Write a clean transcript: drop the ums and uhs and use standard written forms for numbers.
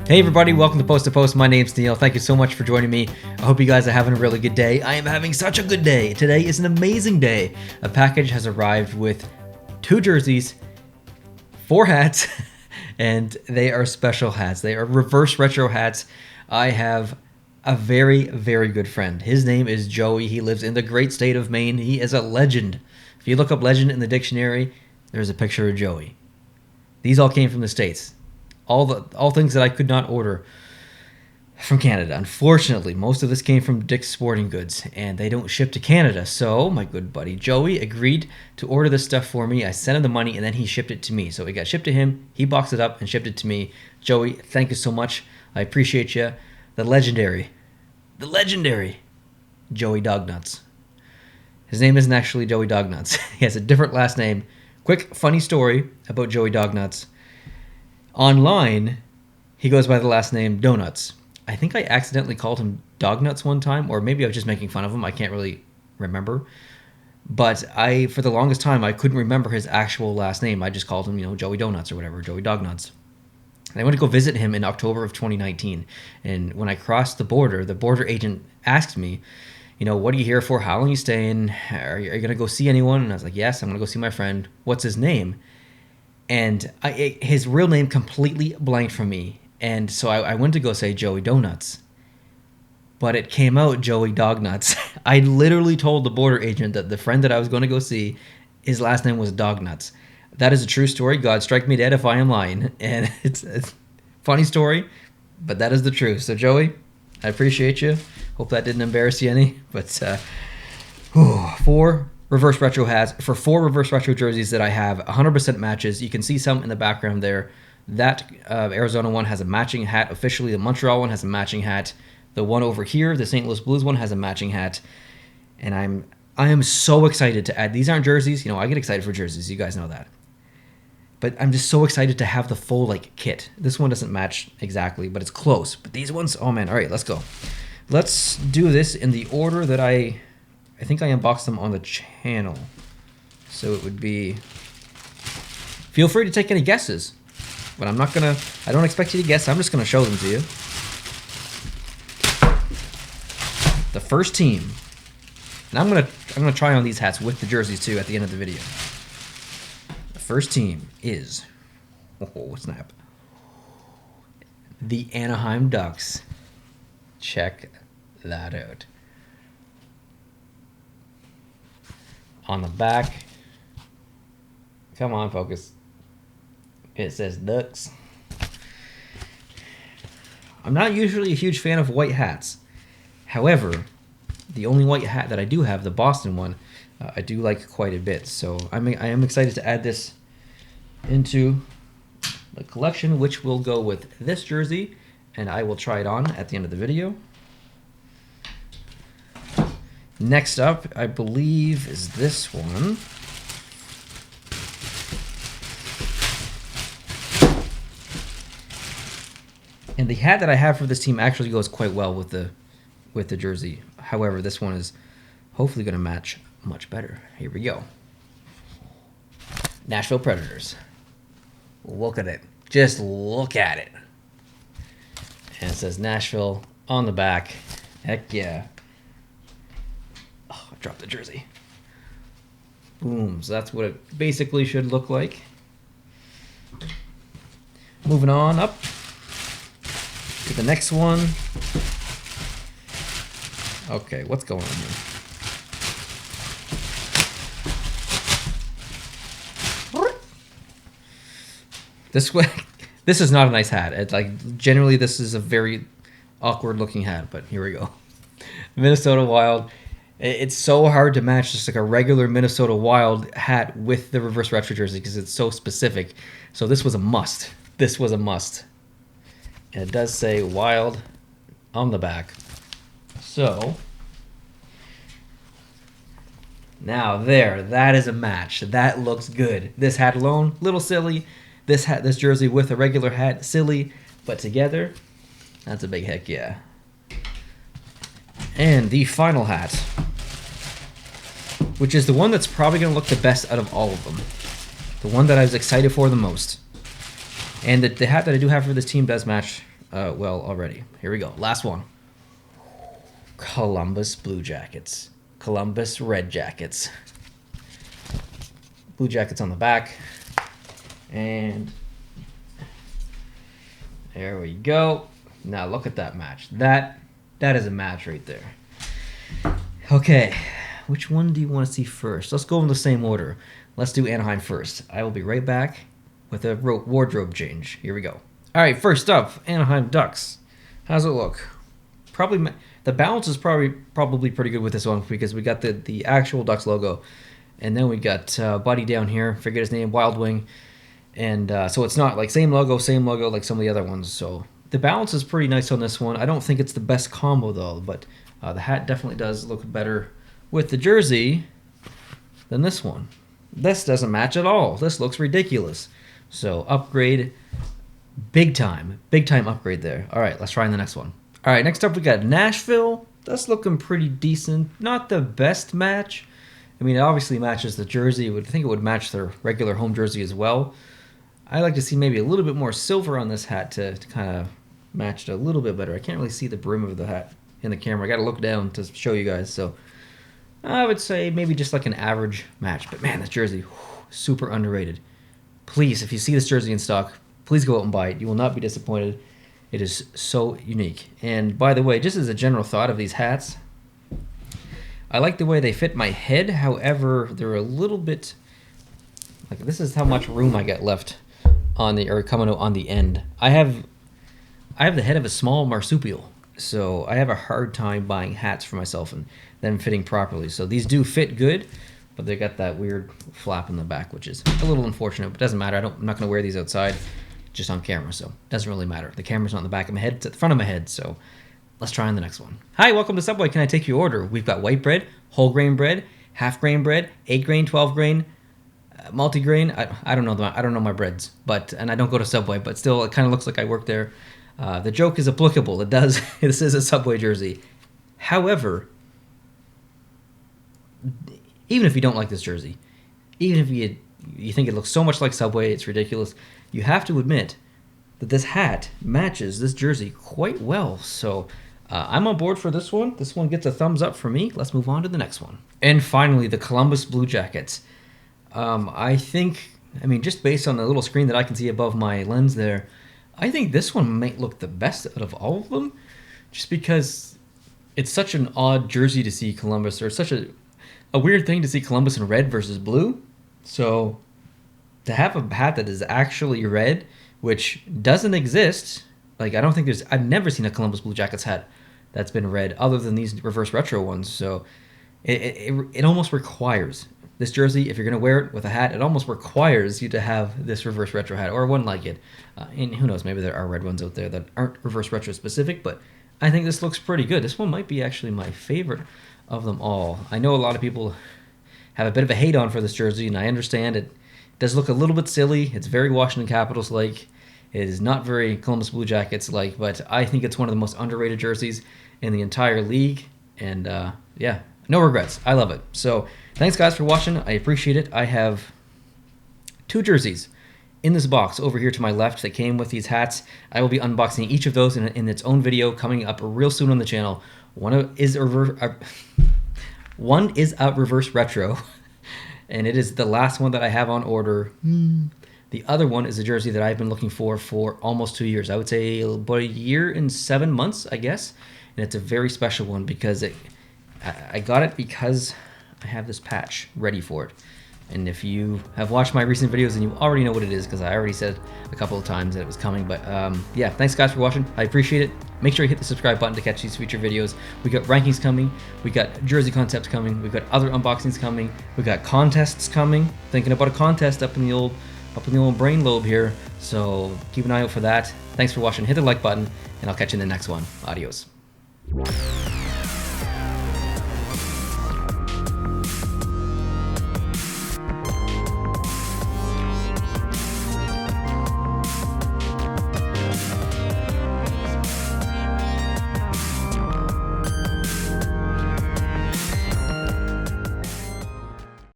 Hey everybody, welcome to Post to Post. My name's Neil. Thank you so much for joining me. I hope you guys are having a really good day. I am having such a good day. Today is an amazing day. A package has arrived with 2 jerseys, 4 hats, and they are special hats. They are reverse retro hats. I have a very, very good friend. His name is Joey. He lives in the great state of Maine. He is a legend. If you look up legend in the dictionary, there's a picture of Joey. These all came from the States. All things that I could not order from Canada. Unfortunately, most of this came from Dick's Sporting Goods, and they don't ship to Canada. So my good buddy Joey agreed to order this stuff for me. I sent him the money, and then he shipped it to me. So it got shipped to him. He boxed it up and shipped it to me. Joey, thank you so much. I appreciate you. The legendary Joey Dognuts. His name isn't actually Joey Dognuts. He has a different last name. Quick, funny story about Joey Dognuts. Online, he goes by the last name Donuts. I think I accidentally called him Dognuts one time, or maybe I was just making fun of him. I can't really remember. But for the longest time, I couldn't remember his actual last name. I just called him, Joey Donuts or whatever, Joey Dognuts. And I went to go visit him in October of 2019. And when I crossed the border agent asked me, what are you here for? How long are you staying? Are you going to go see anyone? And I was like, yes, I'm going to go see my friend. What's his name? And his real name completely blanked from me. And so I went to go say Joey Donuts. But it came out Joey Dognuts. I literally told the border agent that the friend that I was going to go see, his last name was Dognuts. That is a true story. God strike me dead if I am lying. And it's a funny story, but that is the truth. So Joey, I appreciate you. Hope that didn't embarrass you any. But 4 reverse retro hats for 4 reverse retro jerseys that I have, 100% matches. You can see some in the background there. That Arizona one has a matching hat officially. The Montreal one has a matching hat. The one over here, the St. Louis Blues one, has a matching hat. And I am so excited to add. These aren't jerseys. I get excited for jerseys. You guys know that. But I'm just so excited to have the full kit. This one doesn't match exactly, but it's close. But these ones, oh man! All right, let's go. Let's do this in the order that I think I unboxed them on the channel. So it would be. Feel free to take any guesses, but I don't expect you to guess. I'm just gonna show them to you. The first team, and I'm gonna try on these hats with the jerseys too at the end of the video. First team is, snap, the Anaheim Ducks. Check that out. On the back, come on, focus. It says Ducks. I'm not usually a huge fan of white hats. However, the only white hat that I do have, the Boston one, I do like quite a bit. So I am excited to add this into the collection, which will go with this jersey, and I will try it on at the end of the video. Next up, I believe, is this one. And the hat that I have for this team actually goes quite well with the jersey. However, this one is hopefully going to match much better. Here we go. Nashville Predators. Look at it. Just look at it. And it says Nashville on the back. Heck yeah. Oh, I dropped the jersey. Boom. So that's what it basically should look like. Moving on up to the next one. Okay, what's going on here? This is not a nice hat. Generally, this is a very awkward looking hat, but here we go. Minnesota Wild. It's so hard to match just a regular Minnesota Wild hat with the reverse retro jersey because it's so specific. So this was a must. And it does say Wild on the back. So now that is a match. That looks good. This hat alone, little silly. This jersey with a regular hat, silly, but together, that's a big heck yeah. And the final hat, which is the one that's probably going to look the best out of all of them. The one that I was excited for the most. And the hat that I do have for this team does match well already. Here we go. Last one. Columbus Blue Jackets. Columbus Red Jackets. Blue Jackets on the back. And there we go. Now look at that match. That is a match right there. Okay, which one do you want to see first? Let's go in the same order. Let's do Anaheim first. I will be right back with a wardrobe change. Here we go. All right, first up, Anaheim Ducks. How's it look? Probably the balance is probably pretty good with this one because we got the actual Ducks logo, and then we got Buddy down here. Forget his name, Wild Wing, and so it's not like same logo like some of the other ones. So the balance is pretty nice on this one. I don't think it's the best combo though, but the hat definitely does look better with the jersey than this one. This doesn't match at all. This looks ridiculous. So upgrade, big time upgrade there. All right, let's try in the next one. All right, next up we got Nashville. That's looking pretty decent. Not the best match. I mean, it obviously matches the jersey. I would think it would match their regular home jersey as well. I like to see maybe a little bit more silver on this hat to kind of match it a little bit better. I can't really see the brim of the hat in the camera. I got to look down to show you guys. So I would say maybe just like an average match. But man, this jersey, super underrated. Please, if you see this jersey in stock, please go out and buy it. You will not be disappointed. It is so unique. And by the way, just as a general thought of these hats, I like the way they fit my head. However, they're a little bit like, this is how much room I got left on the, or coming out on the end. I have the head of a small marsupial, so I have a hard time buying hats for myself and them fitting properly. So these do fit good, but they got that weird flap in the back, which is a little unfortunate, but doesn't matter. I'm not going to wear these outside, just on camera, so it doesn't really matter. The camera's not on the back of my head, it's at the front of my head, so let's try on the next one. Hi, welcome to Subway. Can I take your order? We've got white bread, whole grain bread, half grain bread, 8 grain, 12 grain, multi-grain. I don't know my breads, and I don't go to Subway, but still it kind of looks like I work there. The joke is applicable. It does. This is a Subway jersey. However, even if you don't like this jersey, even if you think it looks so much like Subway, it's ridiculous, you have to admit that this hat matches this jersey quite well. So I'm on board for this one. This one gets a thumbs up for me. Let's move on to the next one. And finally, the Columbus Blue Jackets. I think, just based on the little screen that I can see above my lens there, I think this one might look the best out of all of them, just because it's such an odd jersey to see Columbus, or such a weird thing to see Columbus in red versus blue. So to have a hat that is actually red, which doesn't exist, like I've never seen a Columbus Blue Jackets hat that's been red other than these reverse retro ones. So it almost requires this jersey, if you're going to wear it with a hat, it almost requires you to have this reverse retro hat or one like it. And who knows, maybe there are red ones out there that aren't reverse retro specific, but I think this looks pretty good. This one might be actually my favorite of them all. I know a lot of people have a bit of a hate on for this jersey, and I understand it does look a little bit silly. It's very Washington Capitals-like. It is not very Columbus Blue Jackets-like, but I think it's one of the most underrated jerseys in the entire league. And yeah, no regrets. I love it. So thanks, guys, for watching. I appreciate it. I have 2 jerseys in this box over here to my left that came with these hats. I will be unboxing each of those in its own video coming up real soon on the channel. One is a reverse retro, and it is the last one that I have on order. The other one is a jersey that I've been looking for almost 2 years. I would say about 1 year and 7 months, I guess. And it's a very special one because I got it because I have this patch ready for it. And if you have watched my recent videos, then you already know what it is because I already said a couple of times that it was coming. But yeah, thanks guys for watching. I appreciate it. Make sure you hit the subscribe button to catch these future videos. We got rankings coming. We got jersey concepts coming. We got other unboxings coming. We got contests coming. Thinking about a contest up in the old brain lobe here. So keep an eye out for that. Thanks for watching. Hit the like button, and I'll catch you in the next one. Adios.